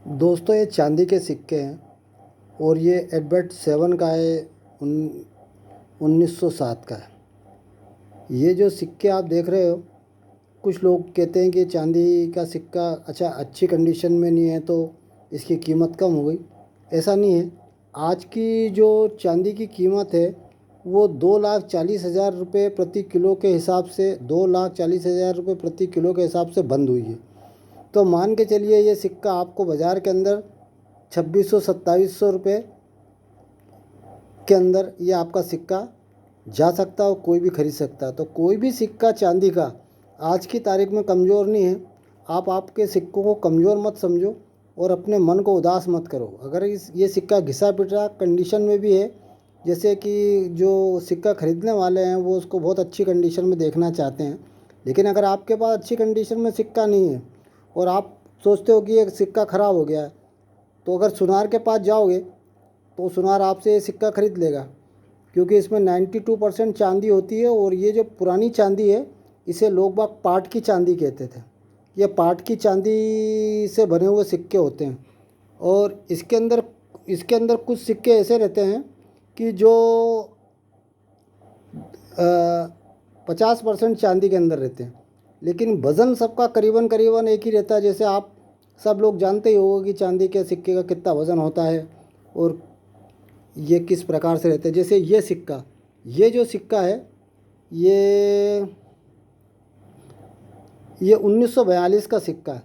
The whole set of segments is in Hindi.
दोस्तों ये चांदी के सिक्के हैं और ये एडवर्ड 7 का है। 1907 का है। ये जो सिक्के आप देख रहे हो, कुछ लोग कहते हैं कि चांदी का सिक्का अच्छी कंडीशन में नहीं है तो इसकी कीमत कम हो गई। ऐसा नहीं है। आज की जो चांदी की कीमत है वो 2,40,000 रुपये प्रति किलो के हिसाब से 2,40,000 रुपये प्रति किलो के हिसाब से बंद हुई है। तो मान के चलिए ये सिक्का आपको बाज़ार के अंदर 2,600-2,700 रुपये के अंदर ये आपका सिक्का जा सकता है और कोई भी खरीद सकता है। तो कोई भी सिक्का चांदी का आज की तारीख में कमज़ोर नहीं है। आप आपके सिक्कों को कमज़ोर मत समझो और अपने मन को उदास मत करो। अगर ये सिक्का घिसा पिटा कंडीशन में भी है, जैसे कि जो सिक्का ख़रीदने वाले हैं वो उसको बहुत अच्छी कंडीशन में देखना चाहते हैं, लेकिन अगर आपके पास अच्छी कंडीशन में सिक्का नहीं है और आप सोचते हो कि ये सिक्का ख़राब हो गया है, तो अगर सुनार के पास जाओगे तो सुनार आपसे ये सिक्का ख़रीद लेगा, क्योंकि इसमें 92% चांदी होती है। और ये जो पुरानी चांदी है इसे लोग बाग पाट की चांदी कहते थे। ये पाट की चांदी से बने हुए सिक्के होते हैं और इसके अंदर कुछ सिक्के ऐसे रहते हैं कि जो 50% चांदी के अंदर रहते हैं, लेकिन वज़न सबका करीबन करीबन एक ही रहता है। जैसे आप सब लोग जानते ही होगा कि चांदी के सिक्के का कितना वज़न होता है और ये किस प्रकार से रहते हैं। जैसे ये जो सिक्का है ये 1942 का सिक्का है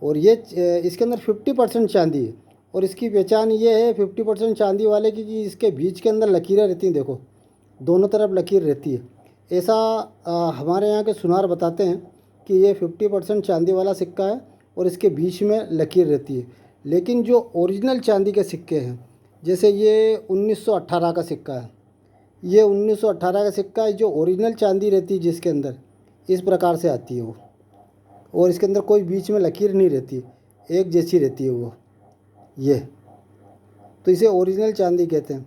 और ये इसके अंदर 50% चांदी है। और इसकी पहचान ये है 50% चांदी वाले की कि इसके बीच के अंदर लकीरें रहती हैं। देखो, दोनों तरफ लकीर रहती है। ऐसा हमारे यहाँ के सुनार बताते हैं कि ये 50% चांदी वाला सिक्का है और इसके बीच में लकीर रहती है। लेकिन जो ओरिजिनल चांदी के सिक्के हैं, जैसे ये 1918 का सिक्का है, ये 1918 का सिक्का है। जो ओरिजिनल चांदी रहती है जिसके अंदर इस प्रकार से आती है वो, और इसके अंदर कोई बीच में लकीर नहीं रहती, एक जैसी रहती है वो। ये तो इसे ओरिजिनल चांदी कहते हैं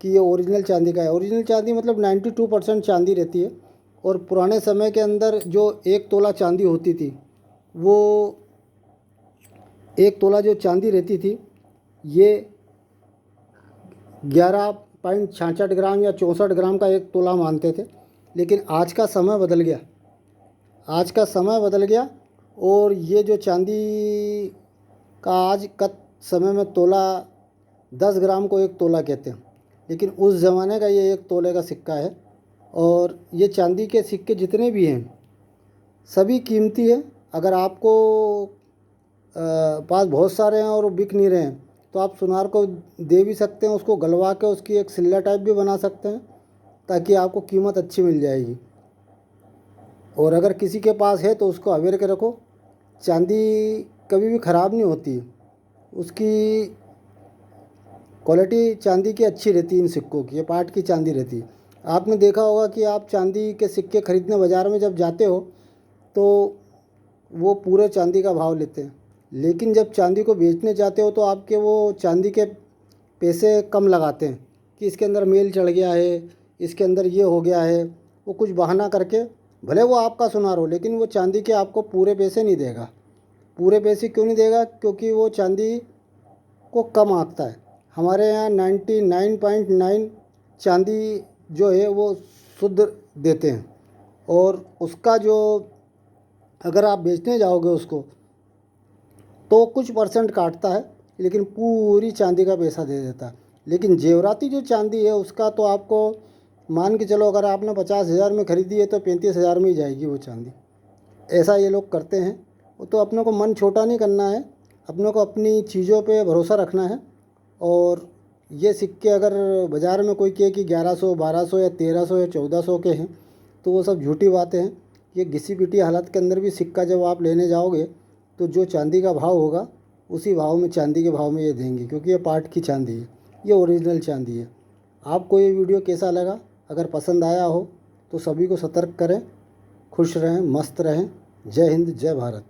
कि ये ओरिजिनल चांदी का है। ओरिजिनल चांदी मतलब 92% चांदी रहती है। और पुराने समय के अंदर जो 1 तोला चांदी होती थी, वो 1 तोला जो चांदी रहती थी ये 11.66 ग्राम या 64 ग्राम का 1 तोला मानते थे। लेकिन आज का समय बदल गया और ये जो चांदी का आज का समय में तोला 10 ग्राम को 1 तोला कहते हैं। लेकिन उस ज़माने का ये 1 तोले का सिक्का है। और ये चांदी के सिक्के जितने भी हैं सभी कीमती है। अगर आपको पास बहुत सारे हैं और वो बिक नहीं रहे हैं तो आप सुनार को दे भी सकते हैं, उसको गलवा के उसकी एक सिल्ला टाइप भी बना सकते हैं ताकि आपको कीमत अच्छी मिल जाएगी। और अगर किसी के पास है तो उसको अवेयर के रखो। चांदी कभी भी ख़राब नहीं होती, उसकी क्वालिटी चांदी की अच्छी रहती है। इन सिक्कों की ये पाट की चांदी रहती है। आपने देखा होगा कि आप चांदी के सिक्के खरीदने बाज़ार में जब जाते हो तो वो पूरे चांदी का भाव लेते हैं, लेकिन जब चांदी को बेचने जाते हो तो आपके वो चांदी के पैसे कम लगाते हैं कि इसके अंदर मेल चढ़ गया है, इसके अंदर ये हो गया है। वो कुछ बहाना करके, भले वो आपका सुनार हो, लेकिन वो चांदी के आपको पूरे पैसे नहीं देगा। पूरे पैसे क्यों नहीं देगा? क्योंकि वो चांदी को कम आंकता है। हमारे यहाँ 99.9 चांदी जो है वो शुद्ध देते हैं। और उसका जो अगर आप बेचने जाओगे उसको तो कुछ परसेंट काटता है, लेकिन पूरी चांदी का पैसा दे देता है। लेकिन जेवराती जो चांदी है उसका तो आपको मान के चलो, अगर आपने 50,000 में ख़रीदी है तो 35,000 में ही जाएगी वो चांदी। ऐसा ये लोग करते हैं। तो अपने को मन छोटा नहीं करना है, अपने को अपनी चीज़ों पे भरोसा रखना है। और ये सिक्के अगर बाज़ार में कोई कहे कि 1100, 1200 या 1300 या 1400 के हैं तो वो सब झूठी बातें हैं। ये घिसी पिटी हालत के अंदर भी सिक्का जब आप लेने जाओगे तो जो चांदी का भाव होगा उसी भाव में, चांदी के भाव में ये देंगे, क्योंकि ये पाट की चांदी है, ये ओरिजिनल चांदी है। आपको ये वीडियो कैसा लगा? अगर पसंद आया हो तो सभी को सतर्क करें। खुश रहें, मस्त रहें। जय हिंद, जय भारत।